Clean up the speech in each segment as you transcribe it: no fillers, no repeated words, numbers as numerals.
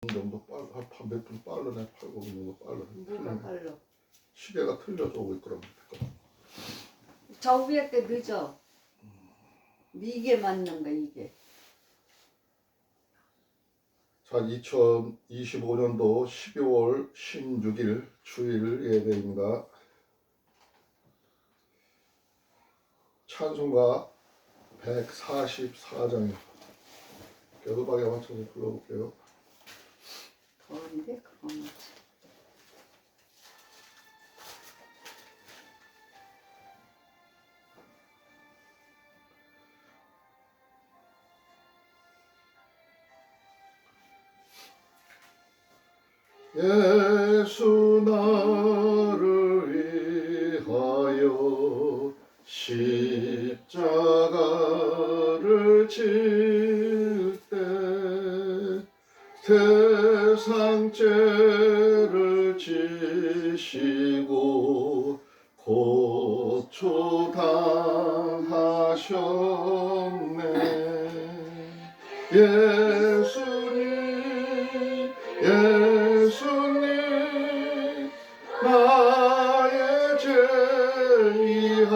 정도 몇 분 빠르네. 8분 정도 빠르네. 뭐가 빨라? 시계가 틀려서 오고 있더라고. 저 위에 게 늦어. 이게 맞는 거 이게. 자, 2025년도 12월 16일 주일 예배입니다. 찬송가 144장입니다. 겨드박에 맞춰서 불러볼게요. 더운데 그거 맞지. 예수 나를 위하여 십자가를 질 때 세상 죄를 지시고 고초당하셨네. 예수님 나의 죄 위하여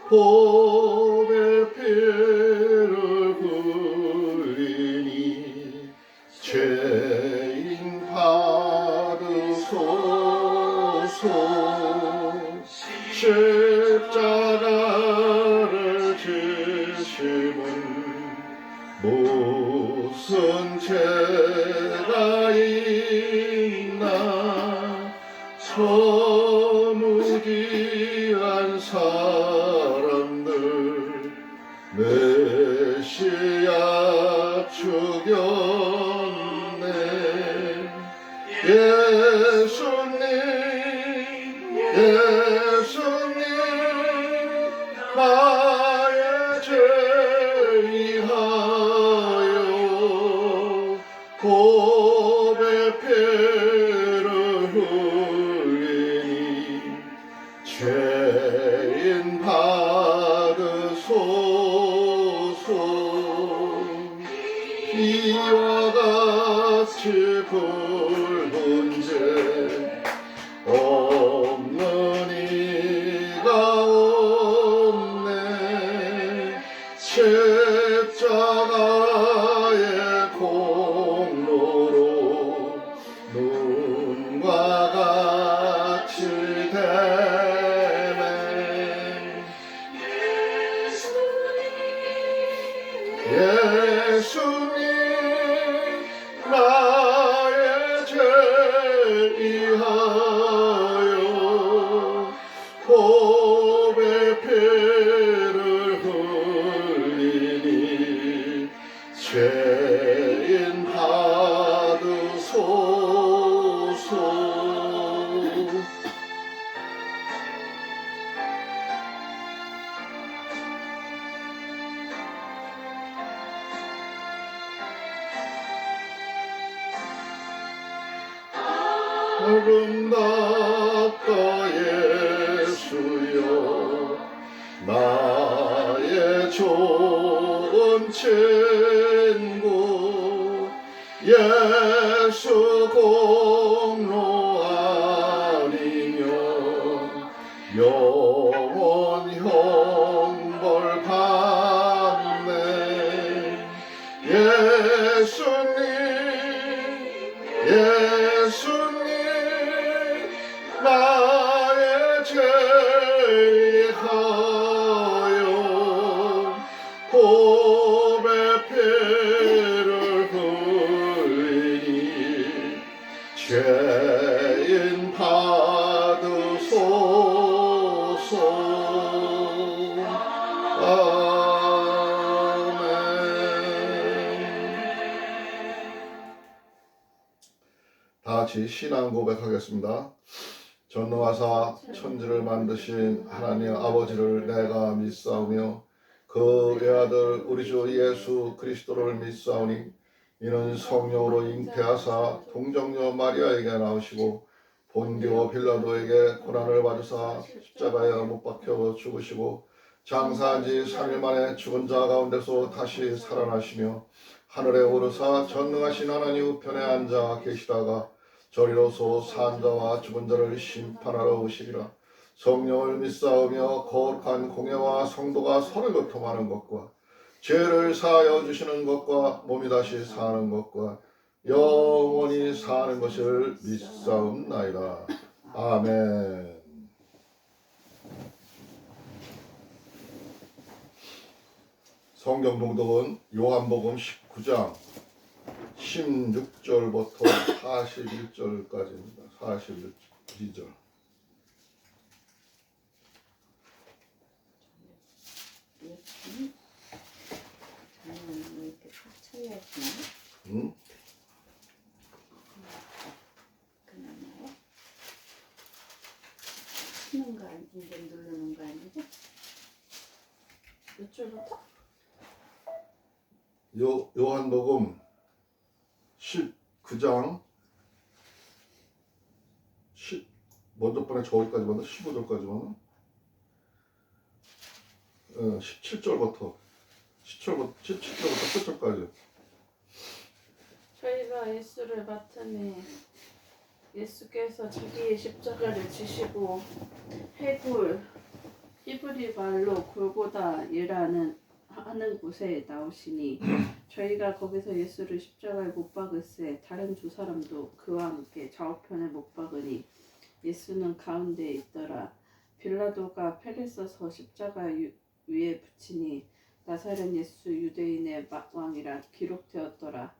보배 피를 흘리니 죄인 받으소서. 십자가를 지심은 무슨 죄가 있나. 선우기한 사람들 메시아 죽였네. 예수님 나의 죄 위하여 보배 피를 흘리니 죄인 받으소서. 비와 같이 붉은 죄 없는 이가 없네. 십자가의 공로로 눈과 같이 되네. 예수님 나의 죄 위하여 보배 피를 흘리니 죄인 받으소서. 아름답다 예수여 나의 좋은 친구. 예수 공로 아니면 영원 형벌 받네. 예수님 나의 죄 위하여 보배 피를 흘리니 죄인 받으소서. 아멘. 다같이 신앙 고백하겠습니다. 전능하사 천지를 만드신 하나님 아버지를 내가 믿사오며 그 외아들 우리 주 예수 그리스도를 믿사오니 이는 성령으로 잉태하사 동정녀 마리아에게 나오시고 본디오 빌라도에게 고난을 받으사 십자가에 못 박혀 죽으시고 장사한 지 3일 만에 죽은 자 가운데서 다시 살아나시며 하늘에 오르사 전능하신 하나님 우편에 앉아 계시다가 저리로서 산 자와 죽은 자를 심판하러 오시리라. 성령을 믿사오며 거룩한 공예와 성도가 서로 교통하는 것과 죄를 사하여 주시는 것과 몸이 다시 사는 것과 영원히 사는 것을 믿사옵나이다. 아멘. 성경 봉독은 요한복음 19장 16절부터 41절까지입니다. 42절. 왜 이렇게 펼쳐야지? 응? 그나마요? 치는 거 아닌데 누르는 거 아니죠? 몇 줄부터? 요한복음 19장 먼저 번에 저기까지 봤나? 15절까지 봤나? 17절부터 17절부터 8절까지. 저희가 예수를 맡으니 예수께서 자기의 십자가를 지시고 해골 히브리 말로 골고다이라는 하는 곳에 나오시니 저희가 거기서 예수를 십자가에 못 박을세 다른 두 사람도 그와 함께 좌우편에 못 박으니 예수는 가운데에 있더라. 빌라도가 패를 써서 십자가 위에 붙이니 나사렛 예수 유대인의 왕이라 기록되었더라.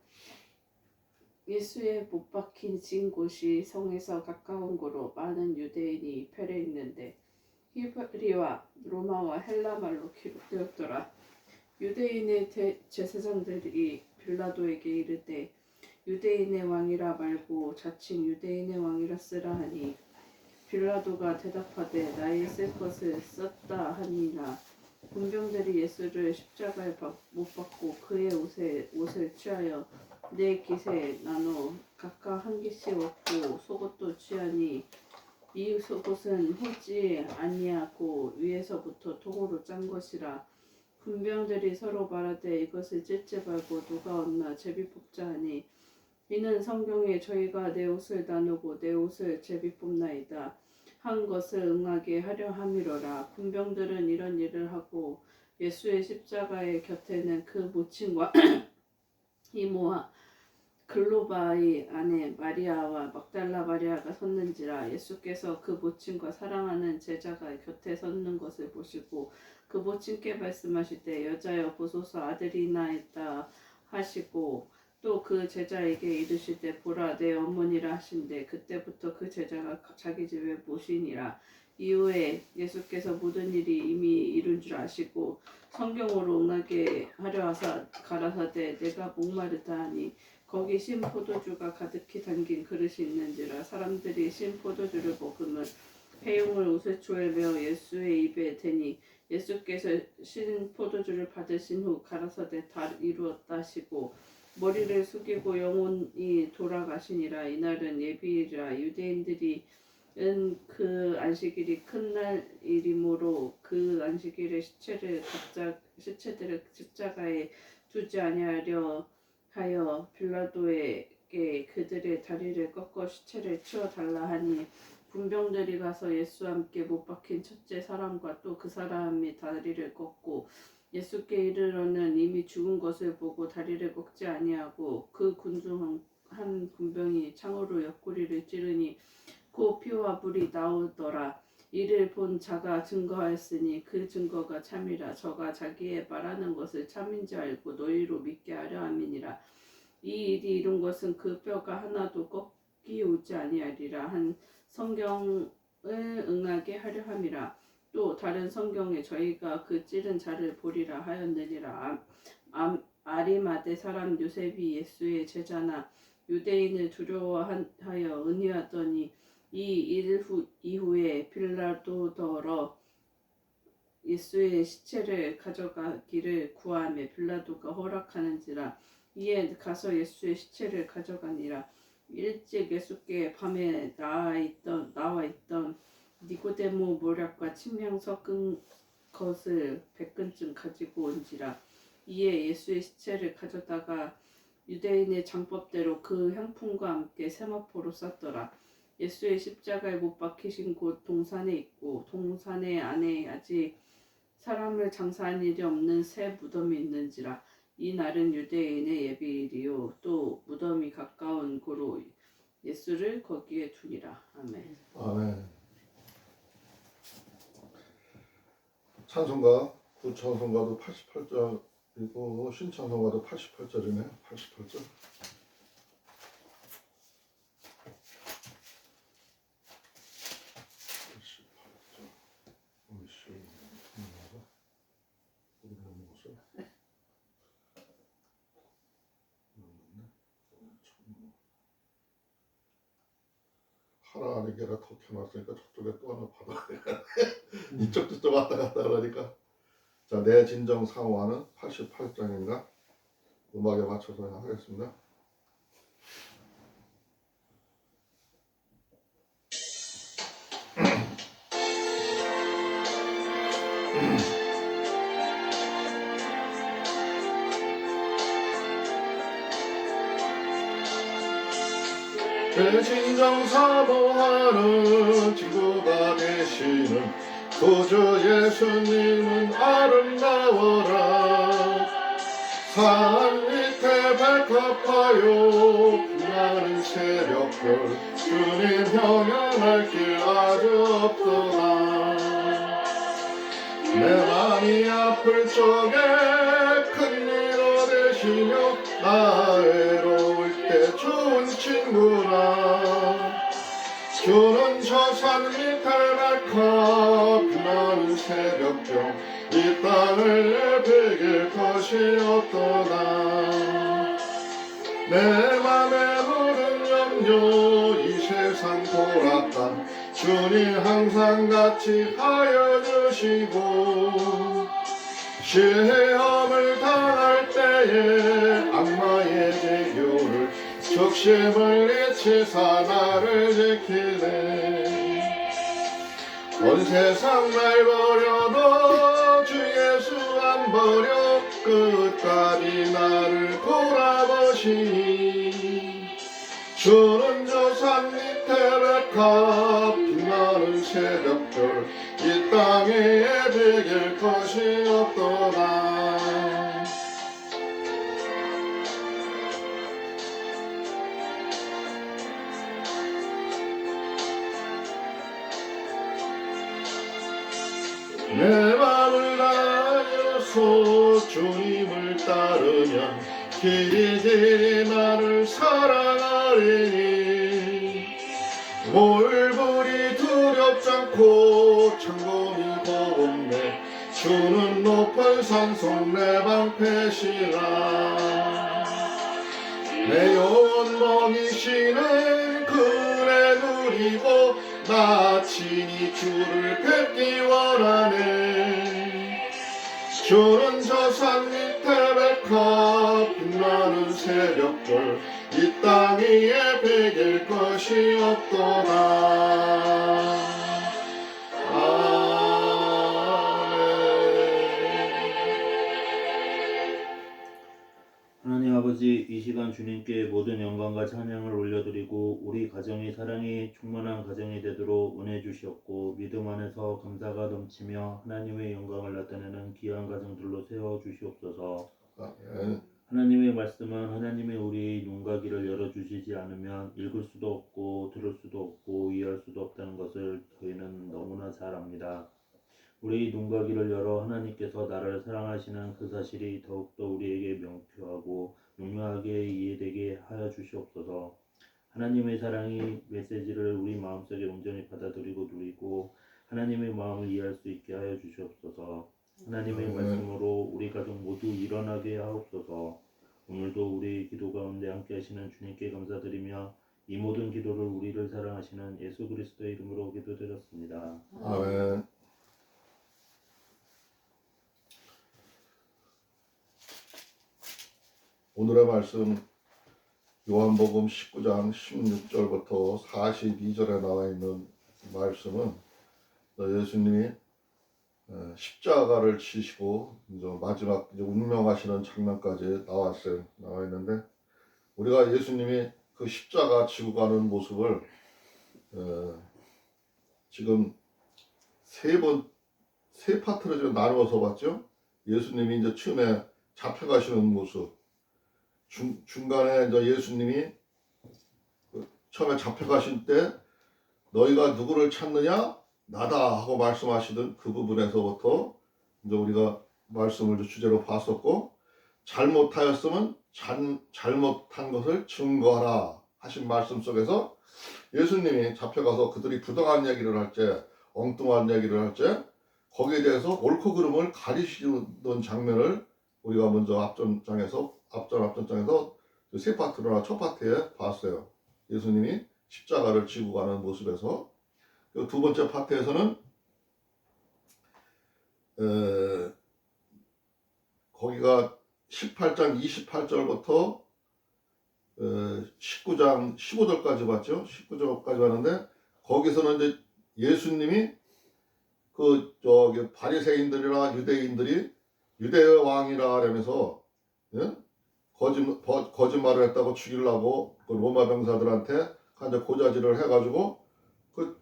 예수의 못 박힌 진 곳이 성에서 가까운 곳으로 많은 유대인이 패를 있는데 히브리와 로마와 헬라 말로 기록되었더라. 유대인의 제사장들이 빌라도에게 이르되 유대인의 왕이라 말고 자칭 유대인의 왕이라 쓰라 하니 빌라도가 대답하되 나의 쓸 것을 썼다 하니라. 군병들이 예수를 십자가에 못 박고 그의 옷을 취하여 네 깃에 나눠 각각 한 깃씩 얻고 속옷도 취하니 이 속옷은 해지 아니하고 위에서부터 통으로 짠 것이라. 군병들이 서로 말하되 이것을 찢지 말고 누가 얻나 제비 뽑자 하니 이는 성경에 저희가 내 옷을 나누고 내 옷을 제비 뽑나이다 한 것을 응하게 하려 함이로라. 군병들은 이런 일을 하고 예수의 십자가의 곁에는 그 모친과 이모와 글로바의 아내 마리아와 막달라 마리아가 섰는지라. 예수께서 그 모친과 사랑하는 제자가 곁에 섰는 것을 보시고 그 모친께 말씀하시되 여자여 보소서 아들이 나있다 하시고 또 그 제자에게 이르시되 보라 내 어머니라 하신대 그때부터 그 제자가 자기 집에 모시니라. 이후에 예수께서 모든 일이 이미 이룬 줄 아시고 성경으로 응하게 하려 하사 가라사대 내가 목마르다 하니 거기 신 포도주가 가득히 담긴 그릇이 있는지라. 사람들이 신 포도주를 먹으면 회용을 우세초에 메어 예수의 입에 대니 예수께서 신 포도주를 받으신 후 가라사대 다 이루었다 하시고 머리를 숙이고 영혼이 돌아가시니라. 이날은 예비일이라. 유대인들이 그 안식일이 큰 날이므로 그 안식일에 시체들을 십자가에 두지 아니하려 하여 빌라도에게 그들의 다리를 꺾어 시체를 치워달라 하니 군병들이 가서 예수와 함께 못 박힌 첫째 사람과 또 그 사람이 다리를 꺾고 예수께 이르러는 이미 죽은 것을 보고 다리를 꺾지 아니하고 그 군중 한 군병이 창으로 옆구리를 찌르니 곧 피와 불이 나오더라. 이를 본 자가 증거하였으니 그 증거가 참이라. 저가 자기의 말하는 것을 참인지 알고 너희로 믿게 하려 함이니라. 이 일이 이룬 것은 그 뼈가 하나도 꺾이 오지 아니하리라 한 성경을 응하게 하려 함이라. 또 다른 성경에 저희가 그 찌른 자를 보리라 하였느니라. 아리마대 사람 요셉이 예수의 제자나 유대인을 두려워하여 은혜하더니 이 일 이후에 빌라도더러 예수의 시체를 가져가기를 구하며 빌라도가 허락하는지라. 이에 가서 예수의 시체를 가져가니라. 일찍 예수께 밤에 나와 있던 니고데모 모략과 침향 섞은 것을 100근쯤 가지고 온지라. 이에 예수의 시체를 가져다가 유대인의 장법대로 그 향품과 함께 세마포로 쌌더라. 예수의 십자가에 못 박히신 곳 동산에 있고 동산의 안에 아직 사람을 장사한 일이 없는 새 무덤이 있는지라. 이 날은 유대인의 예비일이요 또 무덤이 가까운 고로 예수를 거기에 두니라. 아멘. 아멘. 찬송가 구찬송가도 88절이고 신찬송가도 88절이네요. 88절. 하나 아래 개라 더 켜놨으니까 저쪽에 또 하나 받아야 이쪽 저쪽 왔다 갔다 그러니까 자, 내 진정 상호하는 88장인가 음악에 맞춰서 하겠습니다. 내 진정 사모하는 친구가 되시는 구주 예수님은 아름다워라. 산 밑에 발톱하여 빛나는 새벽별 주님 형연할 길 아주 없도다. 내 맘이 아플 적에 큰일로 되시며 나 외로울 때 좋은 친구라. 주는 저 산 밑에 낙하 빛나는 새벽별 이 땅을 베길 것이 없도다. 내 맘에 모든 염려 이 세상 돌았다 주님 항상 같이 하여 주시고 시험을 당할 때에 악마의 제교를 적심을 잊히사 나를 지키네. 온 세상 날 버려도 주 예수 안 버려 끝까지 나를 돌아보시니. 주는 저 산 밑에 백합 빛나는 새벽별 이 땅에 베길 것이 없도다. 내 맘을 다하여서 주님을 따르면 길이 나를 사랑하리니. 몰불이 두렵지 않고 창검이 더없네 주는 높은 산속 내 방패시라. 내 영혼 먹이시는 그네 누리고 나 친히 주를 뵙기 원하네. 주는 저 산 밑에 백합 빛나는 새벽별 이 땅 위에 베길 것이 없도다. 하나님 아버지, 이 시간 주님께 모든 영광과 찬양을 올려드리고 우리 가정이 사랑이 충만한 가정이 되도록 은혜 주시옵고 믿음 안에서 감사가 넘치며 하나님의 영광을 나타내는 귀한 가정들로 세워주시옵소서. 하나님의 말씀은 하나님의 우리 눈과 귀를 열어주시지 않으면 읽을 수도 없고 들을 수도 없고 이해할 수도 없다는 것을 저희는 너무나 잘 압니다. 우리 눈과 귀를 열어 하나님께서 나를 사랑하시는 그 사실이 더욱더 우리에게 명쾌하고 명료하게 이해되게 하여 주시옵소서. 하나님의 사랑이 메시지를 우리 마음속에 온전히 받아들이고 누리고 하나님의 마음을 이해할 수 있게 하여 주시옵소서. 하나님의 말씀으로 우리 가족 모두 일어나게 하옵소서. 오늘도 우리 기도 가운데 함께 하시는 주님께 감사드리며 이 모든 기도를 우리를 사랑하시는 예수 그리스도의 이름으로 기도드렸습니다. 아멘. 오늘의 말씀 요한복음 19장 16절부터 42절에 나와 있는 말씀은 예수님이 십자가를 치시고 이제 마지막 이제 운명하시는 장면까지 나와 있는데 우리가 예수님이 그 십자가 지고 가는 모습을 지금 세 파트로 지금 나누어서 봤죠. 예수님이 이제 처음에 잡혀가시는 모습, 중간에 이제 예수님이 처음에 잡혀가신 때 너희가 누구를 찾느냐? 나다 하고 말씀하시던 그 부분에서부터 이제 우리가 말씀을 주제로 봤었고, 잘못하였으면 잘못한 것을 증거하라 하신 말씀 속에서 예수님이 잡혀가서 그들이 부당한 얘기를 할 때, 엉뚱한 얘기를 할 때 거기에 대해서 옳고 그름을 가리시는 장면을 우리가 먼저 앞전장에서 세 파트나 첫 파트에 봤어요. 예수님이 십자가를 지고 가는 모습에서. 두 번째 파트에서는 거기가 18장 28절부터 19장 15절까지 봤죠. 19절까지 봤는데 거기서는 이제 예수님이 그 저기 바리새인들이나 유대인들이 유대의 왕이라 하면서 거짓말을 했다고 죽이려고 그 로마 병사들한테 이제 고자질을 해가지고 그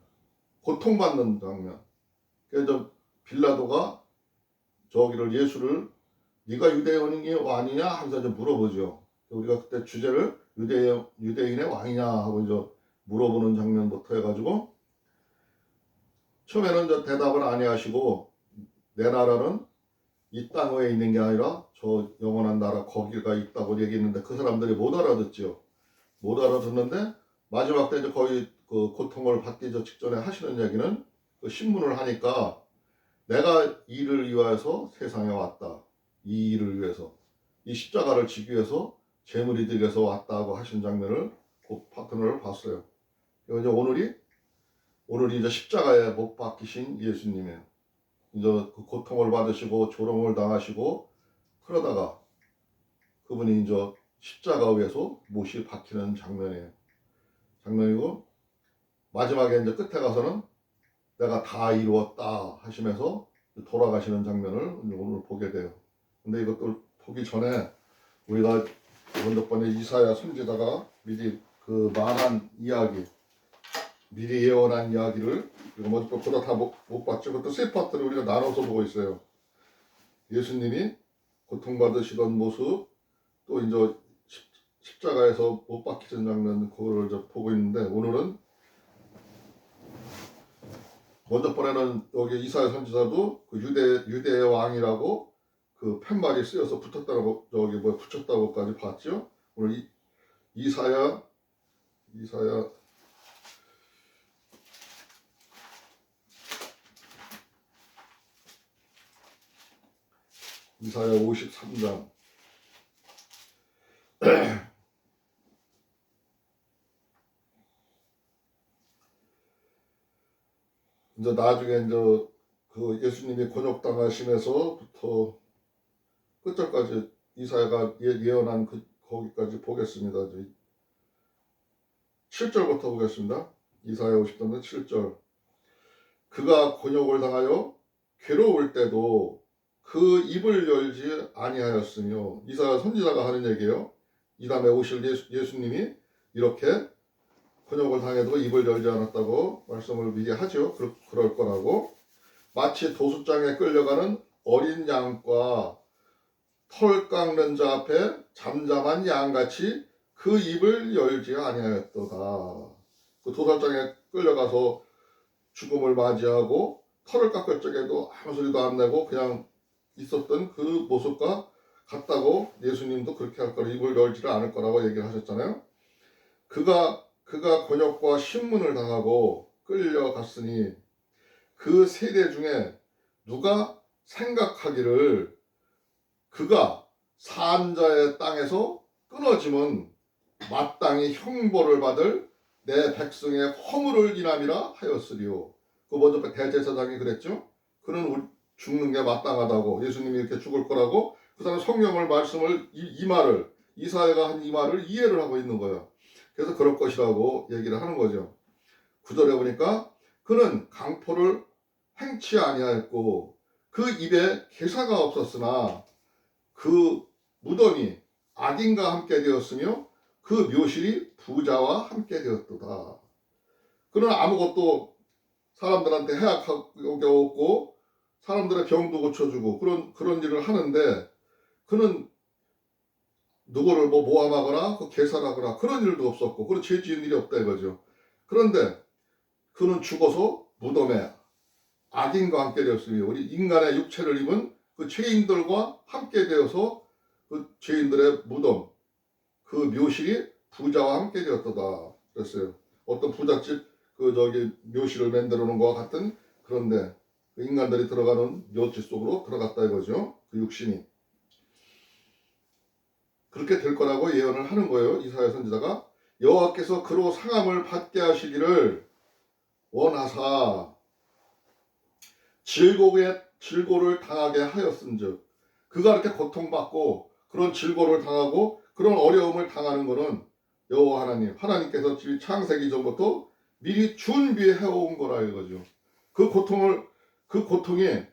고통받는 장면. 그래서 빌라도가 저기를 예수를 네가 유대인이 왕이냐 하면서 이제 물어보죠. 우리가 그때 주제를 유대인의 왕이냐 하고 이제 물어보는 장면부터 해가지고 처음에는 이제 대답을 아니하시고 내 나라는 이 땅 위에 있는 게 아니라 저 영원한 나라 거기가 있다고 얘기했는데 그 사람들이 못 알아듣죠. 못 알아듣는데 마지막 때 이제 거의 그 고통을 받기 직전에 하시는 얘기는 그 신문을 하니까 내가 이를 위하여서 세상에 왔다. 이 일을 위해서 이 십자가를 지기 위해서 재물이 되기 위해서 왔다고 하신 장면을 그 파트너를 봤어요. 그리고 이제 오늘이 이제 십자가에 못 박히신 예수님이에요. 이제 그 고통을 받으시고 조롱을 당하시고 그러다가 그분이 이제 십자가 위에서 못이 박히는 장면이고 마지막에 이제 끝에 가서는 내가 다 이루었다 하시면서 돌아가시는 장면을 오늘 보게 돼요. 근데 이것들 보기 전에 우리가 먼저 번에 이사야 선지자가 미리 그 말한 이야기, 미리 예언한 이야기를 우리가 먼저 보다 다 못 봤죠. 그것도 세 파트를 우리가 나눠서 보고 있어요. 예수님이 고통받으시던 모습, 또 이제 십자가에서 못 박히는 장면 그거를 이제 보고 있는데 오늘은 먼저 번에는 여기 이사야 선지자도 그 유대의 왕이라고 그 팻말이 쓰여서 붙었다고 붙였다고까지 봤죠. 오늘 이사야 53장 이제 나중에 이제 그 예수님이 곤욕당하심에서부터 끝절까지 이사야가 예언한 거기까지 보겠습니다. 7절부터 보겠습니다. 이사야 50장 7절. 그가 곤욕을 당하여 괴로울 때도 그 입을 열지 아니하였으며, 이사야 선지자가 하는 얘기예요. 이 다음에 오실 예수님이 이렇게 곤욕을 당해도 입을 열지 않았다고 말씀을 미리 하죠. 그럴 거라고. 마치 도수장에 끌려가는 어린 양과 털 깎는 자 앞에 잠잠한 양같이 그 입을 열지 아니하였도다. 그 도살장에 끌려가서 죽음을 맞이하고 털을 깎을 적에도 아무 소리도 안 내고 그냥 있었던 그 모습과 같다고 예수님도 그렇게 할 거라, 입을 열지를 않을 거라고 얘기를 하셨잖아요. 그가 곤욕과 신문을 당하고 끌려갔으니 그 세대 중에 누가 생각하기를 그가 산자의 땅에서 끊어지면 마땅히 형벌을 받을 내 백성의 허물을 인함이라 하였으리요. 그 먼저 대제사장이 그랬죠. 그는 죽는 게 마땅하다고, 예수님이 이렇게 죽을 거라고 그 사람 성경을 말씀을 이 말을 이사야가 한 이 말을 이해를 하고 있는 거예요. 그래서 그럴 것이라고 얘기를 하는 거죠. 9절에 보니까 그는 강포를 행치 아니하였고 그 입에 괴사가 없었으나 그 무덤이 악인과 함께 되었으며 그 묘실이 부자와 함께 되었도다. 그는 아무것도 사람들한테 해악하게 없고 사람들의 병도 고쳐주고 그런 일을 하는데 그는 누구를 뭐 모함하거나 그 계산하거나 그런 일도 없었고 그런 죄 지은 일이 없다 이거죠. 그런데 그는 죽어서 무덤에 악인과 함께 되었으며 우리 인간의 육체를 입은 그 죄인들과 함께 되어서 그 죄인들의 무덤 그 묘실이 부자와 함께 되었다 그랬어요. 어떤 부잣집 묘실을 만들어 놓은 것과 같은 그런데 그 인간들이 들어가는 묘지 속으로 들어갔다 이거죠. 그 육신이 그렇게 될 거라고 예언을 하는 거예요. 이사야 선지자가 여호와께서 그로 상함을 받게 하시기를 원하사 질고를 당하게 하였은즉 그가 이렇게 고통받고 그런 질고를 당하고 그런 어려움을 당하는 것은 여호와 하나님께서 창세기 전부터 미리 준비해 온 거라 이거죠. 그 고통이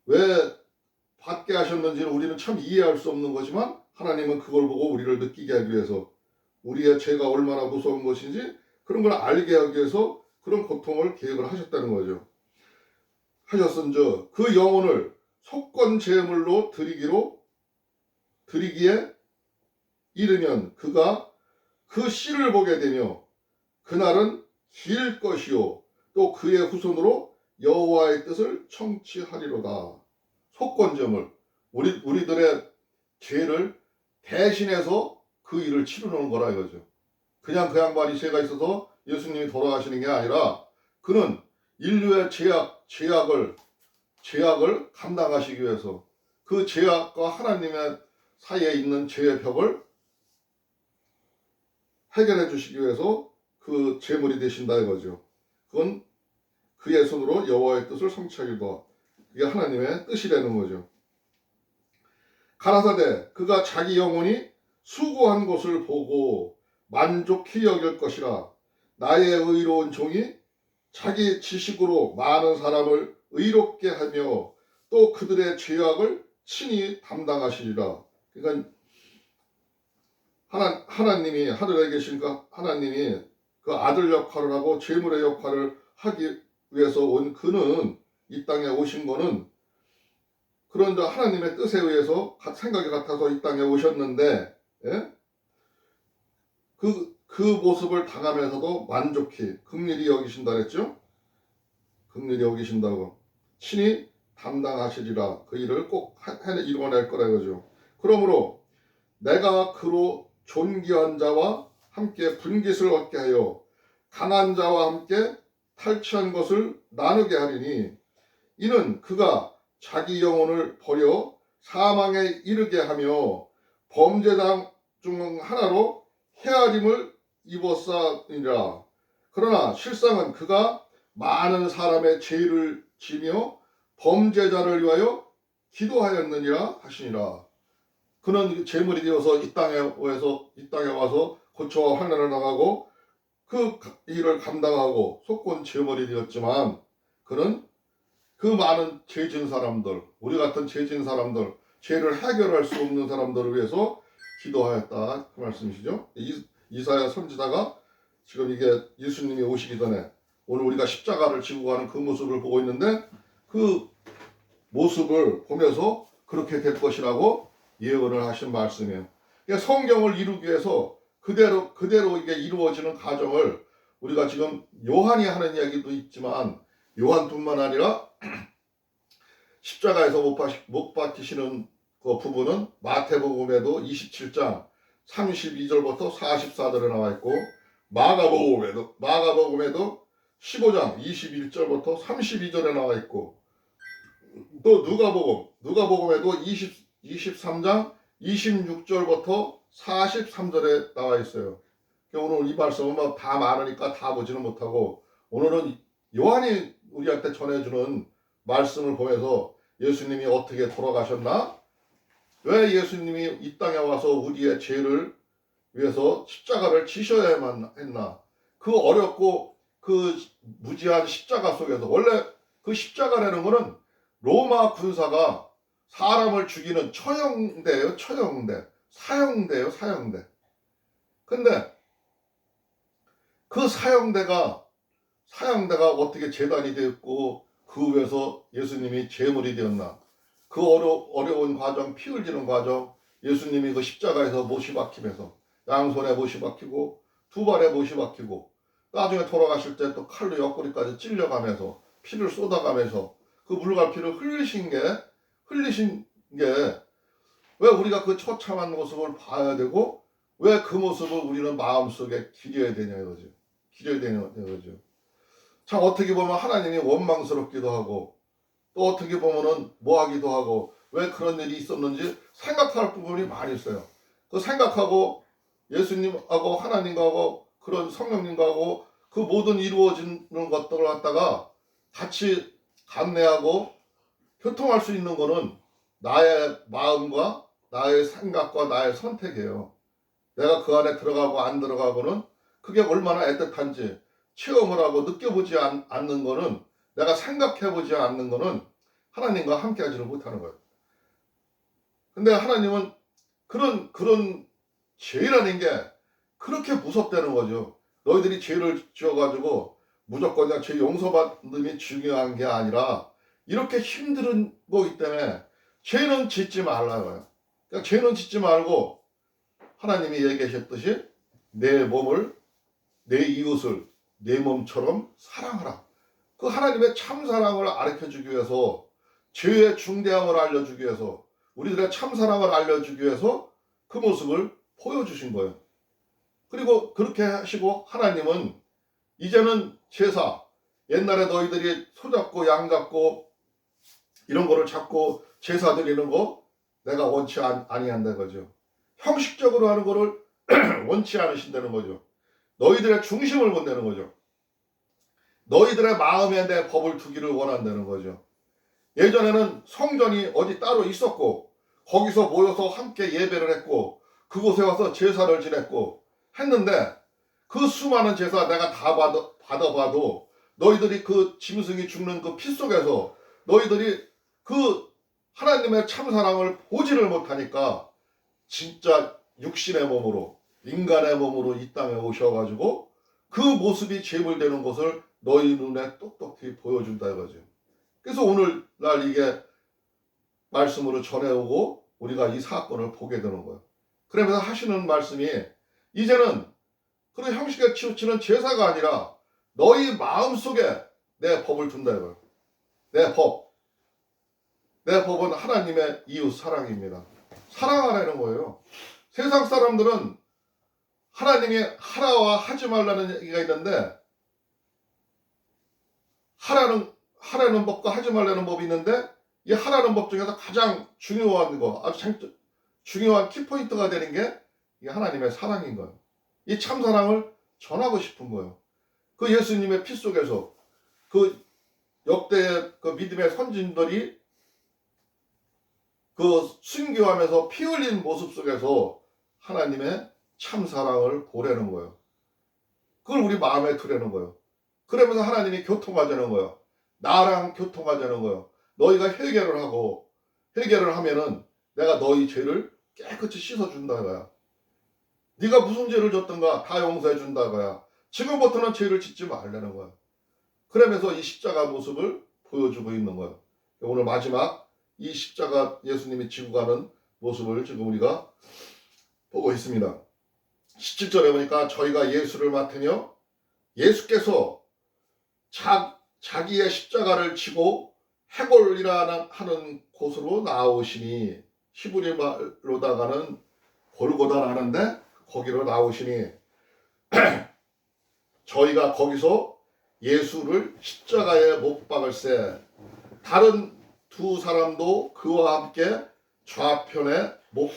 왜 받게 하셨는지는 우리는 참 이해할 수 없는 거지만 하나님은 그걸 보고 우리를 느끼게 하기 위해서 우리의 죄가 얼마나 무서운 것인지 그런 걸 알게 하기 위해서 그런 고통을 계획을 하셨다는 거죠. 하셨은즉 그 영혼을 속건 제물로 드리기에 이르면 그가 그 씨를 보게 되며 그날은 길 것이요 또 그의 후손으로 여호와의 뜻을 청취하리로다. 속건제물 우리들의 죄를 대신해서 그 일을 치르는 거라 이거죠. 그냥 그 양반이 죄가 있어서 예수님이 돌아가시는 게 아니라 그는 인류의 죄악을 감당하시기 위해서 그 죄악과 하나님의 사이에 있는 죄의 벽을 해결해 주시기 위해서 그 제물이 되신다 이거죠. 그건 그의 손으로 여호와의 뜻을 성취하기도 그게 하나님의 뜻이라는 거죠. 가라사대 그가 자기 영혼이 수고한 것을 보고 만족히 여길 것이라. 나의 의로운 종이 자기 지식으로 많은 사람을 의롭게 하며 또 그들의 죄악을 친히 담당하시리라. 그러니까 하나님이 하늘에 계신 그 하나님이 그 아들 역할을 하고 제물의 역할을 하기 위해서 온 그는 이 땅에 오신 거는 그런 하나님의 뜻에 의해서 생각이 같아서 이 땅에 오셨는데 예? 그 모습을 당하면서도 만족히 긍휼히 여기신다 그랬죠? 긍휼히 여기신다고 친히 담당하시리라. 그 일을 꼭 이루어낼 거라 이거죠. 그러므로 내가 그로 존귀한 자와 함께 분깃을 얻게 하여 강한 자와 함께 탈취한 것을 나누게 하리니 이는 그가 자기 영혼을 버려 사망에 이르게 하며 범죄당 중 하나로 헤아림을 입었사니라. 그러나 실상은 그가 많은 사람의 죄를 지며 범죄자를 위하여 기도하였느니라 하시니라. 그는 제물이 되어서 이 땅에 와서 고초와 환난을 당하고 그 일을 감당하고 속건 제물이 되었지만 그는 그 많은 죄진 사람들, 우리 같은 죄진 사람들, 죄를 해결할 수 없는 사람들을 위해서 기도하였다 그 말씀이시죠. 이사야 선지자가 지금 이게 예수님이 오시기 전에 오늘 우리가 십자가를 지고 가는 그 모습을 보고 있는데 그 모습을 보면서 그렇게 될 것이라고 예언을 하신 말씀이에요. 그러니까 성경을 이루기 위해서 그대로 이게 이루어지는 과정을 우리가 지금 요한이 하는 이야기도 있지만 요한뿐만 아니라 십자가에서 못 박히시는 그 부분은 마태복음에도 27장 32절부터 44절에 나와 있고 마가복음에도 15장 21절부터 32절에 나와 있고 또 누가복음에도 23장 26절부터 43절에 나와 있어요. 오늘 이 말씀은 다 많으니까 다 보지는 못하고 오늘은 요한이 우리한테 전해주는 말씀을 보면서 예수님이 어떻게 돌아가셨나? 왜 예수님이 이 땅에 와서 우리의 죄를 위해서 십자가를 지셔야만 했나? 그 어렵고 그 무지한 십자가 속에서 원래 그 십자가라는 거는 로마 군사가 사람을 죽이는 처형대예요. 처형대. 사형대예요. 사형대. 근데 그 사형대가 어떻게 재단이 되었고 그 위에서 예수님이 제물이 되었나. 그 어려운 과정, 피 흘리는 과정, 예수님이 그 십자가에서 못이 박히면서 양손에 못이 박히고 두 발에 못이 박히고 나중에 돌아가실 때 또 칼로 옆구리까지 찔려가면서 피를 쏟아가면서 그 물갈피를 흘리신 게 왜 우리가 그 처참한 모습을 봐야 되고 왜 그 모습을 우리는 마음속에 기려야 되냐 이거죠. 기려야 되냐 이거죠. 참 어떻게 보면 하나님이 원망스럽기도 하고 또 어떻게 보면은 뭐하기도 하고 왜 그런 일이 있었는지 생각할 부분이 많이 있어요. 그 생각하고 예수님하고 하나님하고 그런 성령님하고 그 모든 이루어지는 것들을 갖다가 같이 감내하고 교통할 수 있는 거는 나의 마음과 나의 생각과 나의 선택이에요. 내가 그 안에 들어가고 안 들어가고는 그게 얼마나 애틋한지 체험을 하고 느껴보지 않는 거는 내가 생각해보지 않는 거는 하나님과 함께 하지를 못하는 거예요. 근데 하나님은 그런 죄라는 게 그렇게 무섭다는 거죠. 너희들이 죄를 지어가지고 무조건 그냥 죄 용서받음이 중요한 게 아니라 이렇게 힘든 거기 때문에 죄는 짓지 말라고요. 그러니까 죄는 짓지 말고 하나님이 얘기하셨듯이 내 몸을 내 이웃을 내 몸처럼 사랑하라. 그 하나님의 참사랑을 가르쳐주기 위해서 죄의 중대함을 알려주기 위해서 우리들의 참사랑을 알려주기 위해서 그 모습을 보여주신 거예요. 그리고 그렇게 하시고 하나님은 이제는 제사 옛날에 너희들이 소 잡고 양 잡고 이런 거를 잡고 제사 드리는 거 내가 원치 아니한다는 거죠. 형식적으로 하는 거를 원치 않으신다는 거죠. 너희들의 중심을 본다는 거죠. 너희들의 마음에 내 법을 두기를 원한다는 거죠. 예전에는 성전이 어디 따로 있었고 거기서 모여서 함께 예배를 했고 그곳에 와서 제사를 지냈고 했는데 그 수많은 제사 내가 다 받아봐도 너희들이 그 짐승이 죽는 그 피 속에서 너희들이 그 하나님의 참사랑을 보지를 못하니까 진짜 육신의 몸으로 인간의 몸으로 이 땅에 오셔가지고 그 모습이 제물되는 것을 너희 눈에 똑똑히 보여준다 이거죠. 그래서 오늘날 이게 말씀으로 전해오고 우리가 이 사건을 보게 되는 거예요. 그러면서 하시는 말씀이 이제는 그런 형식에 치우치는 제사가 아니라 너희 마음속에 내 법을 둔다 이거예요. 내 법은 하나님의 이웃 사랑입니다. 사랑하라는 거예요. 세상 사람들은 하나님이 하라와 하지 말라는 얘기가 있는데 하라는 법과 하지 말라는 법이 있는데 이 하라는 법 중에서 가장 중요한 거, 아주 중요한 키포인트가 되는 게 이 하나님의 사랑인 거예요. 이 참사랑을 전하고 싶은 거예요. 그 예수님의 피 속에서 그 역대의 그 믿음의 선진들이 그 순교하면서 피 흘린 모습 속에서 하나님의 참사랑을 보라는 거예요. 그걸 우리 마음에 두라는 거예요. 그러면서 하나님이 교통하자는 거예요. 나랑 교통하자는 거예요. 너희가 해결을 하면은 내가 너희 죄를 깨끗이 씻어준다 이거야. 네가 무슨 죄를 졌던가 다 용서해 준다 이거야. 지금부터는 죄를 짓지 말라는 거야. 그러면서 이 십자가 모습을 보여주고 있는 거예요. 오늘 마지막 이 십자가 예수님이 지고 가는 모습을 지금 우리가 보고 있습니다. 17절에 보니까 저희가 예수를 맡으며 예수께서 자기의 십자가를 지고 해골이라 하는 곳으로 나오시니 히브리 말로다가는 골고다라는데 거기로 나오시니 저희가 거기서 예수를 십자가에 못 박을세 다른 두 사람도 그와 함께 좌우편에 못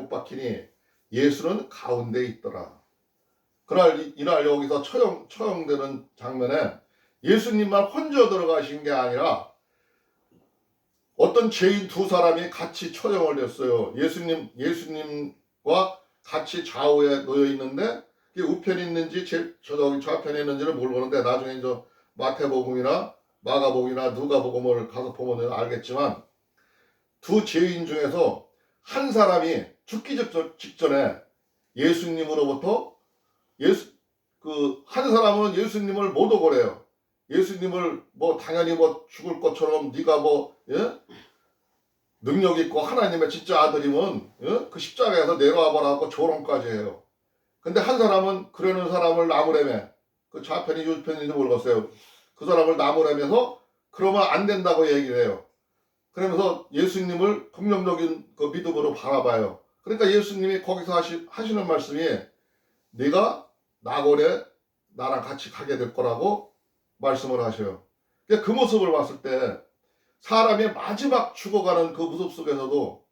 박히니 예수는 가운데 있더라. 이날 여기서 처형되는 장면에 예수님만 혼자 들어가신 게 아니라 어떤 죄인 두 사람이 같이 처형을 했어요. 예수님과 같이 좌우에 놓여 있는데 이게 우편에 있는지 저기 좌편에 있는지는 모르겠는데 나중에 이제 마태복음이나 마가복음이나 누가복음을 가서 보면 알겠지만 두 죄인 중에서 한 사람이 죽기 직전에 예수님으로부터 한 사람은 예수님을 못 오고래요. 예수님을 뭐 당연히 뭐 죽을 것처럼 네가 뭐 능력 있고 하나님의 진짜 아들이면 그 십자가에서 내려와 보라고 조롱까지 해요. 근데 한 사람은 그러는 사람을 나무래매, 그 좌편이 우편인지 모르겠어요. 그 사람을 나무래면서 그러면 안 된다고 얘기를 해요. 그러면서 예수님을 긍정적인 그 믿음으로 바라봐요. 그러니까 예수님이 거기서 하시는 말씀이 네가 나골에 나랑 같이 가게 될 거라고 말씀을 하셔요. 그 모습을 봤을 때 사람이 마지막 죽어가는 그 모습 속에서도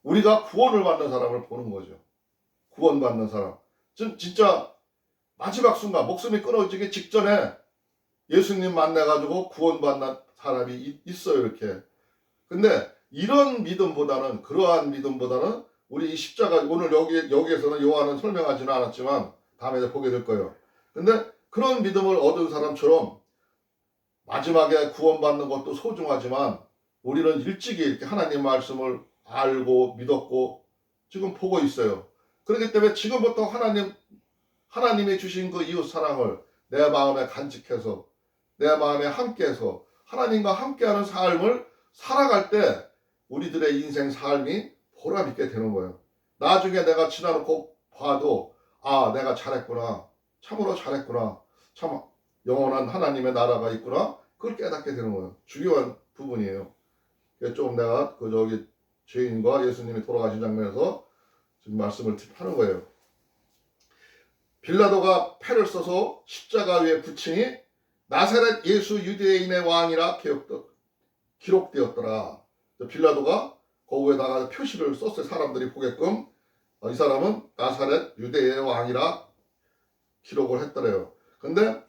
우리가 구원을 받는 사람을 보는 거죠. 구원받는 사람. 진짜 마지막 순간 목숨이 끊어지기 직전에 예수님 만나가지고 구원받는 사람이 있어요. 이렇게. 근데 이런 믿음보다는, 그러한 믿음보다는 우리 이 십자가, 오늘 여기에서는 요한은 설명하지는 않았지만 다음에 보게 될 거예요. 근데 그런 믿음을 얻은 사람처럼 마지막에 구원받는 것도 소중하지만 우리는 일찍이 이렇게 하나님 말씀을 알고 믿었고 지금 보고 있어요. 그렇기 때문에 지금부터 하나님이 주신 그 이웃 사랑을 내 마음에 간직해서 내 마음에 함께해서 하나님과 함께하는 삶을 살아갈 때 우리들의 인생 삶이 보람 있게 되는 거예요. 나중에 내가 지나놓고 봐도 아, 내가 잘했구나. 참으로 잘했구나. 참 영원한 하나님의 나라가 있구나. 그걸 깨닫게 되는 거예요. 중요한 부분이에요. 좀 내가 죄인과 예수님이 돌아가신 장면에서 지금 말씀을 하는 거예요. 빌라도가 패를 써서 십자가 위에 붙이니 나사렛 예수 유대인의 왕이라 기록되었더라. 빌라도가 거기에다가 표시를 썼어요. 사람들이 보게끔 이 사람은 나사렛 유대인의 왕이라 기록을 했더래요. 근데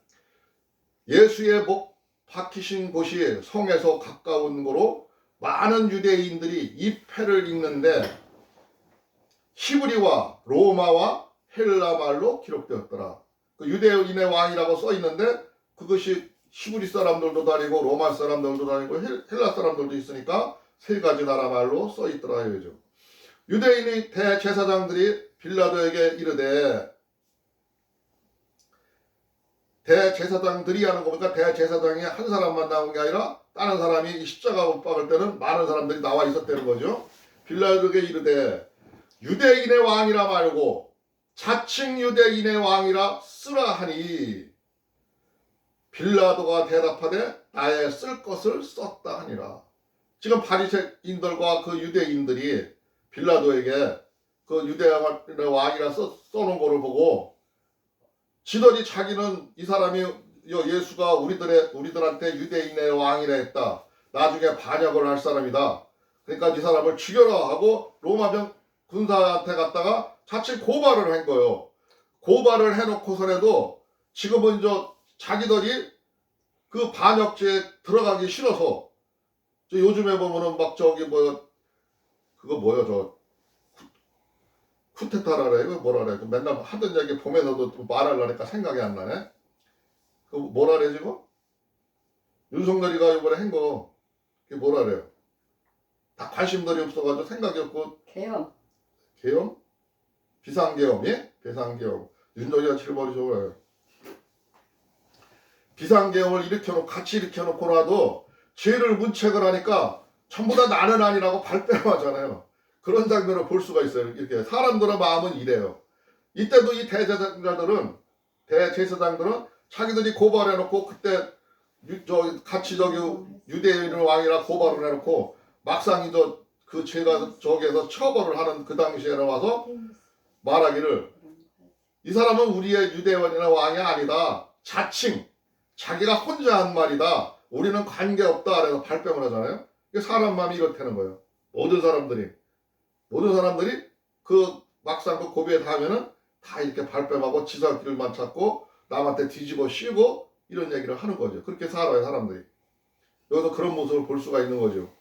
예수의 목 박히신 곳이 성에서 가까운 거로 많은 유대인들이 이 패를 읽는데 히브리와 로마와 헬라 말로 기록되었더라. 그 유대인의 왕이라고 써 있는데 그것이 히브리 사람들도 다니고 로마 사람들도 다니고 헬라 사람들도 있으니까 세 가지 나라 말로 써 있더라 이거죠. 유대인의 대제사장들이 빌라도에게 이르되, 대제사장들이 하는 거 보니까 대제사장이 한 사람만 나온 게 아니라 다른 사람이 이 십자가 못 박을 때는 많은 사람들이 나와 있었다는 거죠. 빌라도에게 이르되 유대인의 왕이라 말고 자칭 유대인의 왕이라 쓰라 하니 빌라도가 대답하되 나의 쓸 것을 썼다 하니라. 지금 바리새인들과 그 유대인들이 빌라도에게 그 유대인의 왕이라 써놓은 거를 보고 지들이 자기는 이 사람이 예수가 우리들한테 유대인의 왕이라 했다. 나중에 반역을 할 사람이다. 그러니까 이 사람을 죽여라 하고 로마 군사한테 갔다가 자칫 고발을 한 거예요. 고발을 해놓고서라도 지금은 자기들이 그 반역죄에 들어가기 싫어서 요즘에 보면은 막 그거 뭐야 쿠데타라래 이거 뭐라래 맨날 하던 얘기 보면서도 말하려니까 생각이 안 나네. 그 뭐라래 지금 윤석열이가 이번에 한 거 그게 뭐라래요. 다 관심들이 없어가지고 생각이 없고 계엄? 비상계엄, 예? 비상계엄. 윤석열이가 칠벌이 좋아요. 비상계엄을 같이 일으켜놓고 나도 죄를 문책을 하니까 전부 다 나는 아니라고 발뺌하잖아요. 그런 장면을 볼 수가 있어요. 이렇게 사람들의 마음은 이래요. 이때도 이 대제사장들은 자기들이 고발해놓고 그때 같이 유대인의 왕이라 고발을 해놓고 막상 그 죄가 저기에서 처벌을 하는 그 당시에는 와서 말하기를 이 사람은 우리의 유대인의 왕이 아니다. 자칭 자기가 혼자 한 말이다. 우리는 관계없다. 그래서 발뺌을 하잖아요. 사람 마음이 이렇다는 거예요. 모든 사람들이 그 막상 그 고비에 닿으면은 다 이렇게 발뺌하고 지사길만 찾고 남한테 뒤집어 씌우고 이런 얘기를 하는 거죠. 그렇게 살아요 사람들이. 여기서 그런 모습을 볼 수가 있는 거죠.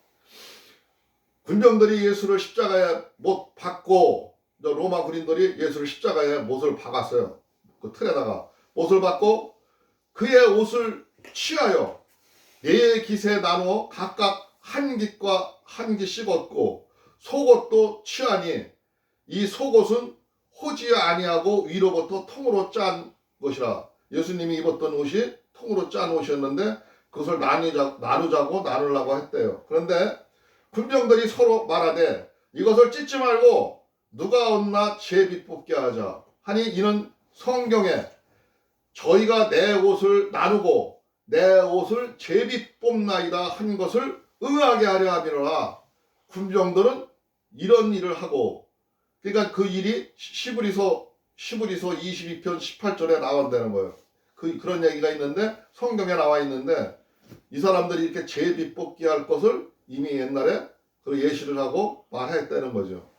군병들이 예수를 십자가에 못 박고 로마 군인들이 예수를 십자가에 못을 박았어요. 그 틀에다가 못을 박고 그의 옷을 취하여 네 깃에 나누어 각각 한 깃과 한 깃씩 얻고 속옷도 취하니 이 속옷은 호지 아니하고 위로부터 통으로 짠 것이라. 예수님이 입었던 옷이 통으로 짠 옷이었는데 그것을 나누자고 나누려고 했대요. 그런데 군병들이 서로 말하되 이것을 찢지 말고 누가 얻나 제비 뽑게 하자 하니 이는 성경에 저희가 내 옷을 나누고 내 옷을 제비 뽑나이다 한 것을 응하게 하려 함이로라. 군병들은 이런 일을 하고, 그러니까 그 일이 시브리서 22편 18절에 나온다는 거예요. 그런 얘기가 있는데 성경에 나와 있는데 이 사람들이 이렇게 제비 뽑기 할 것을 이미 옛날에 그 예시를 하고 말했다는 거죠.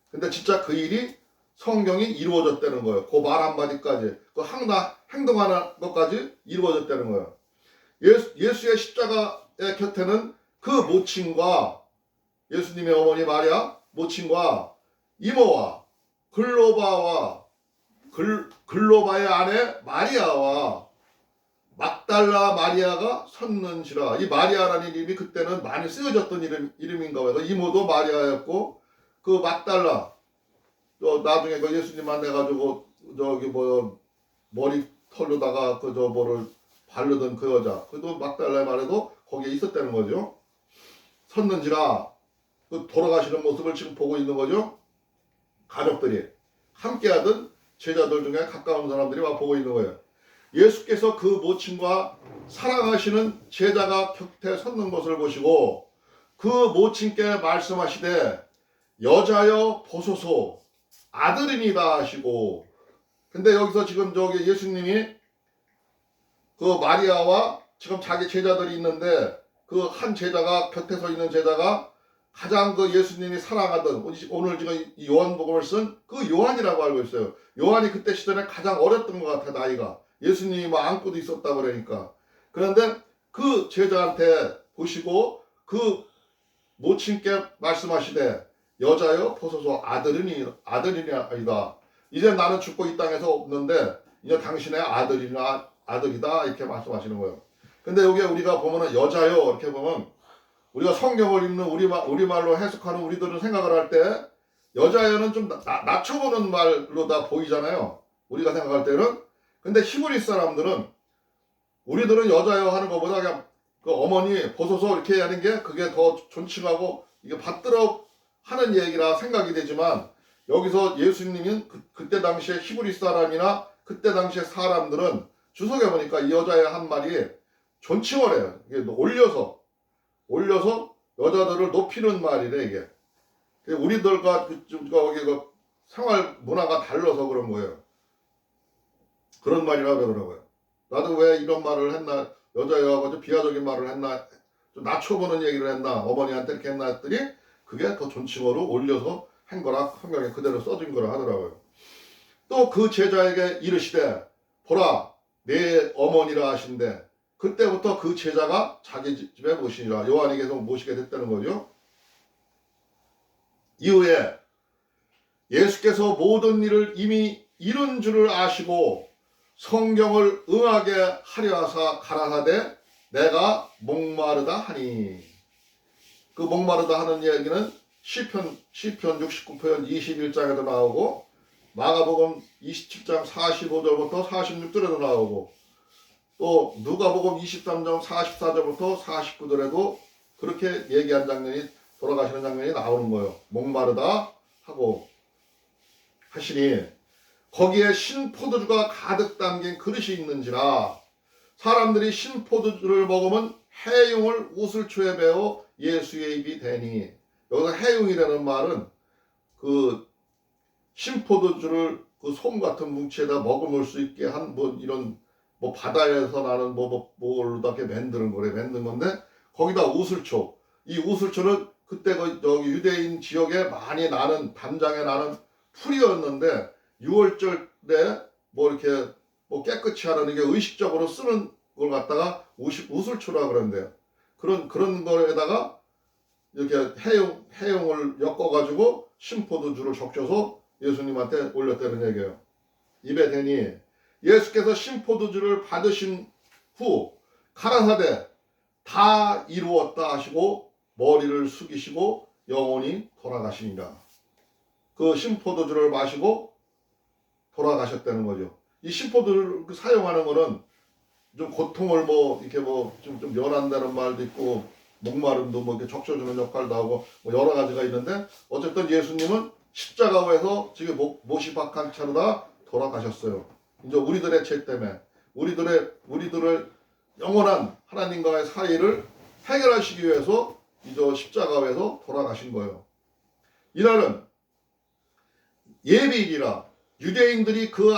근데 진짜 그 일이 성경이 이루어졌다는 거예요. 그 말 한마디까지, 그 행동하는 것까지 이루어졌다는 거예요. 예수의 십자가의 곁에는 그 모친과 예수님의 어머니 마리아 모친과 이모와 글로바의 아내 마리아와 막달라 마리아가 섰는지라. 이 마리아라는 이름이 그때는 많이 쓰여졌던 이름인가 봐요. 이모도 마리아였고 그 막달라 나중에 그 예수님 만나가지고 저기 머리 털로다가 뭐를 바르던 그 여자, 그도 막달라의 말에도 거기에 있었다는 거죠. 섰는지라. 그 돌아가시는 모습을 지금 보고 있는 거죠. 가족들이 함께하던 제자들 중에 가까운 사람들이 막 보고 있는 거예요. 예수께서 그 모친과 사랑하시는 제자가 곁에 섰는 것을 보시고 그 모친께 말씀하시되 여자여 보소서 아들이니다 하시고. 근데 여기서 지금 저기 예수님이 그 마리아와 지금 자기 제자들이 있는데 그 한 제자가 곁에 서 있는 제자가 가장 그 예수님이 사랑하던, 오늘 지금 이 요한복음을 쓴 그 요한이라고 알고 있어요. 요한이 그때 시절에 가장 어렸던 것 같아, 나이가. 예수님이 뭐 안고도 있었다 그러니까. 그런데 그 제자한테 보시고 그 모친께 말씀하시되 여자여 보소서 아들이니이다. 이제 나는 죽고 이 땅에서 없는데 이제 당신의 아들이다 이렇게 말씀하시는 거예요. 근데 여기 우리가 보면은 여자여 이렇게 보면 우리가 성경을 읽는 우리말로 해석하는 우리들은 생각을 할 때 여자여는 좀 낮춰보는 말로 다 보이잖아요. 우리가 생각할 때는. 근데 히브리 사람들은 우리들은 여자여 하는 것보다 그냥 그 어머니 보소서 이렇게 하는 게 그게 더 존칭하고 이게 받들어 하는 얘기라 생각이 되지만 여기서 예수님은 그때 당시에 히브리 사람이나 그때 당시에 사람들은 주석에 보니까 이 여자의 한 말이 존칭을 해요. 이게 올려서 여자들을 높이는 말이래 이게. 우리들과 거기 그 생활 문화가 달라서 그런 거예요. 그런 말이라고 그러더라고요. 나도 왜 이런 말을 했나, 여자여하고 좀 비하적인 말을 했나, 좀 낮춰보는 얘기를 했나, 어머니한테 이렇게 했나 했더니 그게 더 존칭어로 올려서 한 거라 성경에 그대로 써진 거라 하더라고요. 또 그 제자에게 이르시되 보라 내 어머니라 하신대. 그때부터 그 제자가 자기 집에 모시니라. 요한이 계속 모시게 됐다는 거죠. 이후에 예수께서 모든 일을 이미 이룬 줄을 아시고 성경을 응하게 하려 하사 가라사대 내가 목마르다 하니. 그 목마르다 하는 얘기는 시편 69편 21장에도 나오고 마가복음 27장 45절부터 46절에도 나오고 또 누가복음 23장 44절부터 49절에도 그렇게 얘기한 장면이, 돌아가시는 장면이 나오는 거예요. 목마르다 하고 하시니 거기에 신포도주가 가득 담긴 그릇이 있는지라. 사람들이 신포도주를 먹으면 해용을 우슬초에 베어 예수의 입이 되니. 여기서 해용이라는 말은 그 신포도주를 그 솜 같은 뭉치에다 먹을 수 있게 한 이런 바다에서 나는 뭘로 이렇게 만드는 거래. 만든 건데 거기다 우슬초. 이 우슬초는 그때 여기 유대인 지역에 많이 나는, 담장에 나는 풀이었는데 6월절 때 이렇게 깨끗이 하는, 이게 의식적으로 쓰는 걸 갖다가 우슬초라 그러는데요. 그런 거에다가 이렇게 해용을 엮어가지고 신포도주를 적셔서 예수님한테 올렸다는 얘기예요. 입에 대니 예수께서 신포도주를 받으신 후 가라사대 다 이루었다 하시고 머리를 숙이시고 영원히 돌아가시니라. 그 신포도주를 마시고 돌아가셨다는 거죠. 이 신포도주를 사용하는 거는 좀 고통을 뭐 이렇게 뭐 좀 면한다는 말도 있고 목마름도 뭐 이렇게 적셔주는 역할도 하고 뭐 여러 가지가 있는데 어쨌든 예수님은 십자가에서 지금 못이 박한 채로 다 돌아가셨어요. 이제 우리들의 죄 때문에 우리들을 영원한 하나님과의 사이를 해결하시기 위해서 이제 십자가에서 돌아가신 거예요. 이날은 예비일이라 유대인들이 그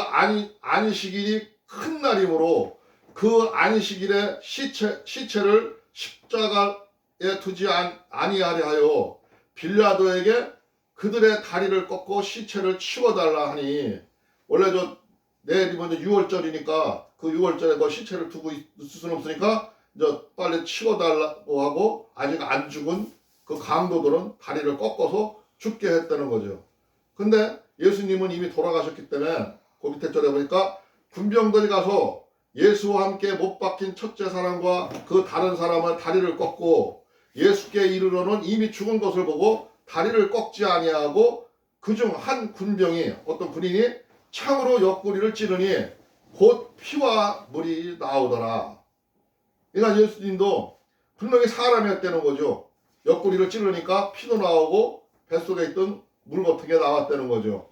안식일이 큰 날이므로 그 안식일에 시체를 십자가에 두지 아니하려 하여 빌라도에게 그들의 다리를 꺾고 시체를 치워달라 하니 원래 내일이 먼저 6월절이니까 그 6월절에 그 시체를 두고 있을 수는 없으니까 이제 빨리 치워달라고 하고 아직 안 죽은 그 강도들은 다리를 꺾어서 죽게 했다는 거죠. 근데 예수님은 이미 돌아가셨기 때문에 그 밑에 절에 보니까 군병들이 가서 예수와 함께 못 박힌 첫째 사람과 그 다른 사람을 다리를 꺾고 예수께 이르러는 이미 죽은 것을 보고 다리를 꺾지 아니하고 그중 한 군병이 어떤 군인이 창으로 옆구리를 찌르니 곧 피와 물이 나오더라. 그러니까 예수님도 분명히 사람이었다는 거죠. 옆구리를 찌르니까 피도 나오고 뱃속에 있던 물 같은 게 나왔다는 거죠.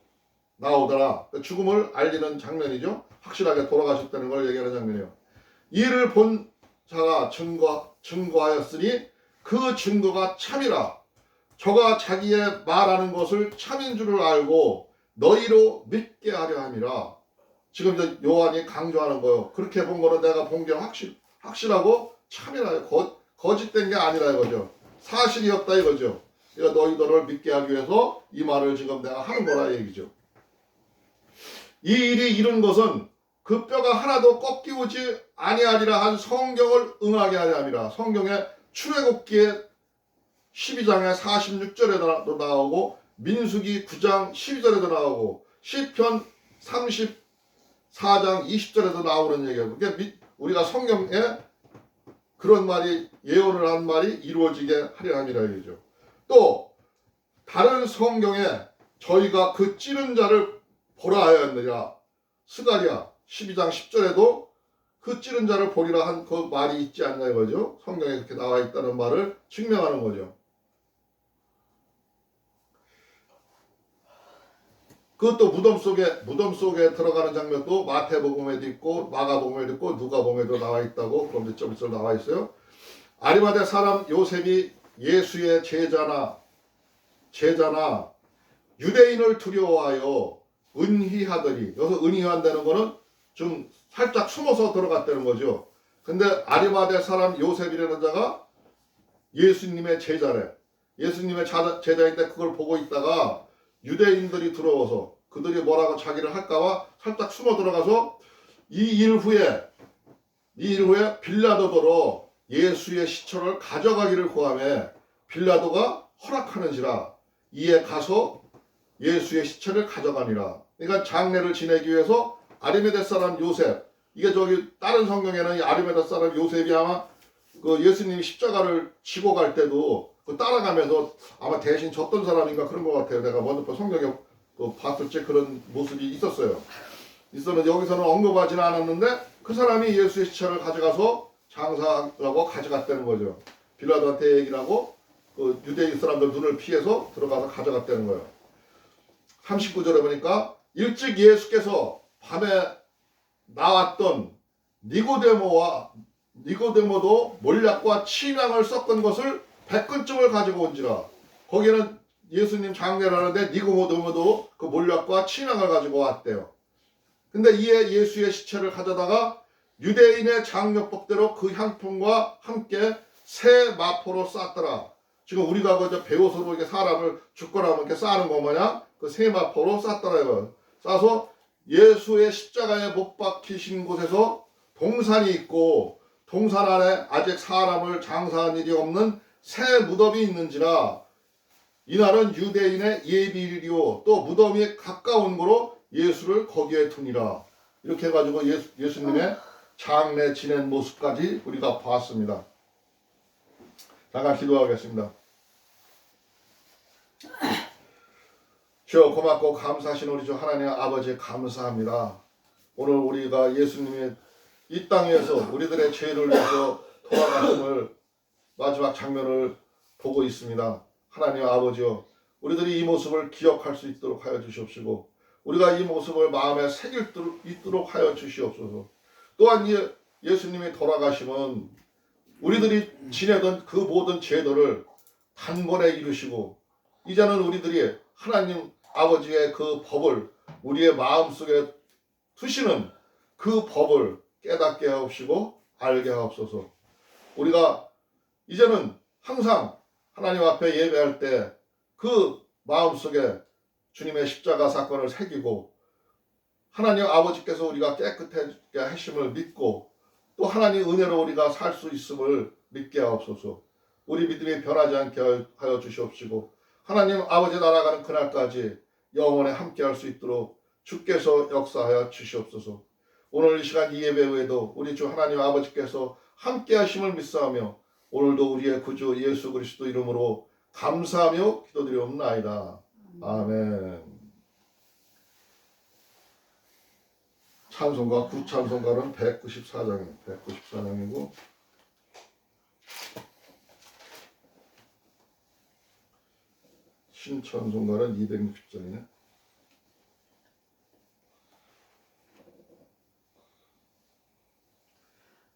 나오더라. 죽음을 알리는 장면이죠. 확실하게 돌아가셨다는 걸 얘기하는 장면이에요. 이를 본 자가 증거하였으니 그 증거가 참이라. 저가 자기의 말하는 것을 참인 줄을 알고 너희로 믿게 하려 함이라. 지금 이제 요한이 강조하는 거예요. 그렇게 본 거는 내가 본 게 확실하고 참이라. 거짓된 게 아니라 이거죠. 사실이었다 이거죠. 그러니까 너희들을 믿게 하기 위해서 이 말을 지금 내가 하는 거라 얘기죠. 이 일이 이룬 것은 그 뼈가 하나도 꺾이오지 아니하리라 한 성경을 응하게 하려 함이라. 성경에 출애굽기에 12장에 46절에도 나오고 민수기 9장 12절에도 나오고 시편 34장 20절에도 나오는 얘기예요. 그러니까 우리가 성경에 그런 말이 예언을 한 말이 이루어지게 하려 함이라 얘기죠. 또 다른 성경에 저희가 그 찌른 자를 보라 하였느니라. 스가랴 12장 10절에도 그 찌른 자를 보리라 한 그 말이 있지 않나 이거죠. 성경에 그렇게 나와 있다는 말을 증명하는 거죠. 그것도 무덤 속에 들어가는 장면도 마태복음에도 있고 마가복음에도 있고 누가복음에도 나와 있다고 그런데 좀 있어 나와 있어요. 아리마대 사람 요셉이 예수의 제자나 유대인을 두려워하여 은희하더니, 여기서 은희한다는 거는 좀 살짝 숨어서 들어갔다는 거죠. 근데 아리마대 사람 요셉이라는 자가 예수님의 제자래. 예수님의 제자인데 그걸 보고 있다가 유대인들이 들어와서 그들이 뭐라고 자기를 할까봐 살짝 숨어 들어가서 이 일 후에 빌라도더러 예수의 시체를 가져가기를 구하며 빌라도가 허락하는지라 이에 가서 예수의 시체를 가져가니라. 그러니까 장례를 지내기 위해서 아리마대 사람 요셉, 이게 저기 다른 성경에는 이 아리마대 사람 요셉이 아마 그 예수님이 십자가를 지고 갈 때도 그 따라가면서 아마 대신 졌던 사람인가 그런 것 같아요. 내가 먼저 성경에 봤을 때 그런 모습이 있었어요. 있었는데 여기서는 언급하지는 않았는데 그 사람이 예수의 시체를 가져가서 장사하고 가져갔다는 거죠. 빌라도한테 얘기를 하고 그 유대인 사람들 눈을 피해서 들어가서 가져갔다는 거예요. 39절에 보니까 일찍 예수께서 밤에 나왔던 니고데모도 몰약과 침향을 섞은 것을 100근쯤을 가지고 온지라. 거기는 예수님 장례를 하는데 니고데모도 그 몰약과 침향을 가지고 왔대요. 근데 이에 예수의 시체를 가져다가 유대인의 장려법대로 그 향품과 함께 새 마포로 쌌더라. 지금 우리가 그저 배옷으로 이렇게 사람을 죽거나 하면 이렇게 싸는 거 마냥 그 새 마포로 쌌더라고요. 싸서 예수의 십자가에 못 박히신 곳에서 동산이 있고 동산 안에 아직 사람을 장사한 일이 없는 새 무덤이 있는지라. 이날은 유대인의 예비일이요 또 무덤이 가까운 거로 예수를 거기에 두니라. 이렇게 해가지고 예수님의 장례 지낸 모습까지 우리가 봤습니다. 잠깐 기도하겠습니다. 주여 고맙고 감사하신 우리 주 하나님 아버지 감사합니다. 오늘 우리가 예수님이 이 땅에서 우리들의 죄를 위해서 돌아가심을 마지막 장면을 보고 있습니다. 하나님 아버지여 우리들이 이 모습을 기억할 수 있도록 하여 주시옵시고 우리가 이 모습을 마음에 새길 수 있도록 하여 주시옵소서. 또한 예수님이 돌아가심은 우리들이 지내던 그 모든 죄들을 단번에 이루시고 이제는 우리들이 하나님 아버지의 그 법을 우리의 마음속에 두시는 그 법을 깨닫게 하옵시고 알게 하옵소서. 우리가 이제는 항상 하나님 앞에 예배할 때 그 마음속에 주님의 십자가 사건을 새기고 하나님 아버지께서 우리가 깨끗하게 하심을 믿고 또 하나님 은혜로 우리가 살 수 있음을 믿게 하옵소서. 우리 믿음이 변하지 않게 하여 주시옵시고 하나님 아버지 날아가는 그날까지 영원에 함께할 수 있도록 주께서 역사하여 주시옵소서. 오늘 이 시간 이 예배 후에도 우리 주 하나님 아버지께서 함께하심을 믿사오며 오늘도 우리의 구주 예수 그리스도 이름으로 감사하며 기도드리옵나이다. 아멘. 찬송가 구찬송가는 194장입니다. 194장이고 신찬송가는 260장이네.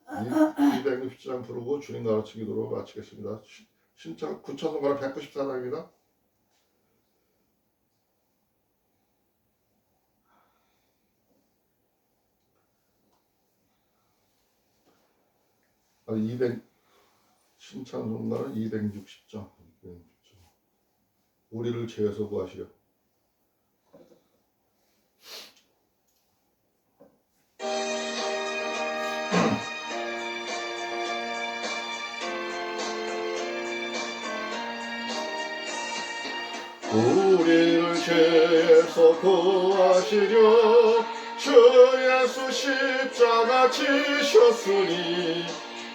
260장 부르고 주님 가르치 기도로 마치겠습니다. 구찬송가는 194장입니다. 신찬송가는 260장. 우리를 죄에서 구하시려. 우리를 죄에서 구하시려 주 예수 십자가 지셨으니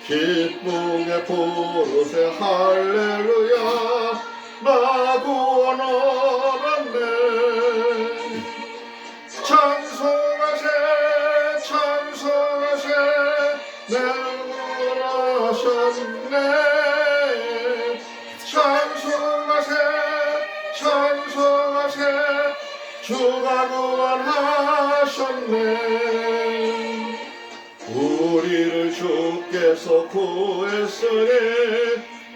기쁨의 부르세 할렐루야 나 구원 얻었네. 찬송하세 찬송하세 내 구원하셨네. 찬송하세 찬송하세 주가 구원하셨네. 우리를 주께서 구했으니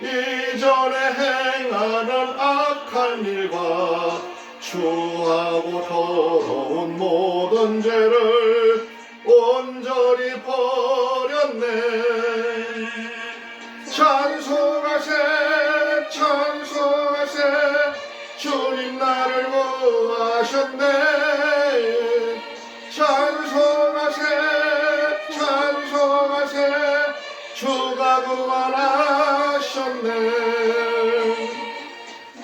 이전에 행하는 악한 일과 추하고 더러운 모든 죄를 온전히 버렸네. 찬송하세 찬송하세 주님 나를 구하셨네. 찬송하세 찬송하세 주가 구원하셨네.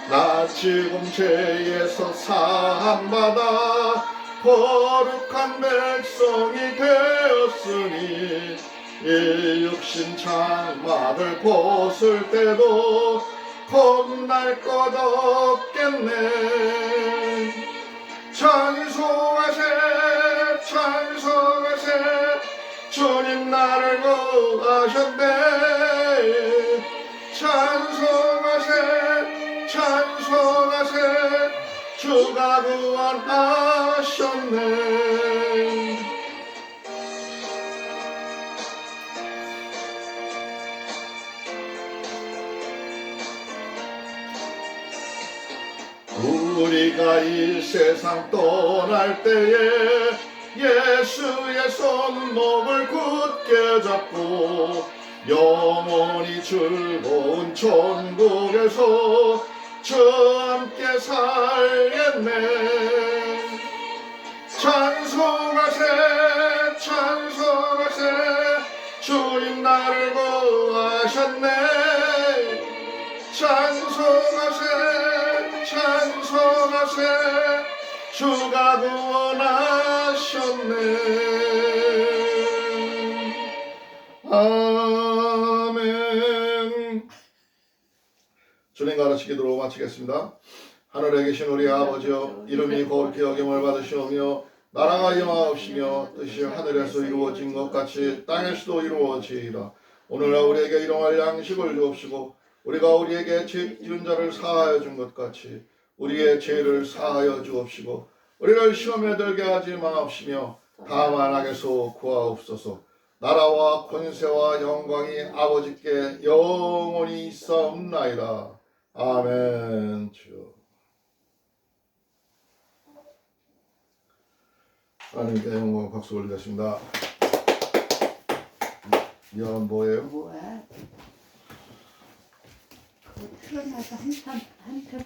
나 지금 죄에서 사함받아 거룩한 백성이 되었으니 이 육신 장막을 벗을 때도 겁날 것 없겠네. 찬송하세 찬송하세 주님 나를 구하셨네. 찬송하세 찬송하세 주가 구원하셨네. 우리가 이 세상 떠날 때에 예수의 손목을 굳게 잡고 영원히 즐거운 천국에서 저와 함께 살겠네. 찬송하세 찬송하세 주님 나를 구하셨네. 찬송하세 찬송하세 주가 구원하셨네. 아멘. 주님 가르치 기도로 마치겠습니다. 하늘에 계신 우리 아버지여, 이름이 거룩히 여김을 받으시오며 나라가 임하옵시며 뜻이 하늘에서 이루어진 것 같이 땅에서도 이루어지이다. 오늘날 우리에게 일용할 양식을 주옵시고 우리가 우리에게 죄 지은 자를 사하여 준 것 같이 우리의 죄를 사하여 주옵시고 우리를 시험에 들게 하지 마옵시며 다만 악에서 구하옵소서. 나라와 권세와 영광이 아버지께 영원히 있사옵나이다. 아멘. 주여. 하나님께 영광 박수 올리겠습니다. 이건 뭐예요? 뭐야? 그거 틀어놔서 한편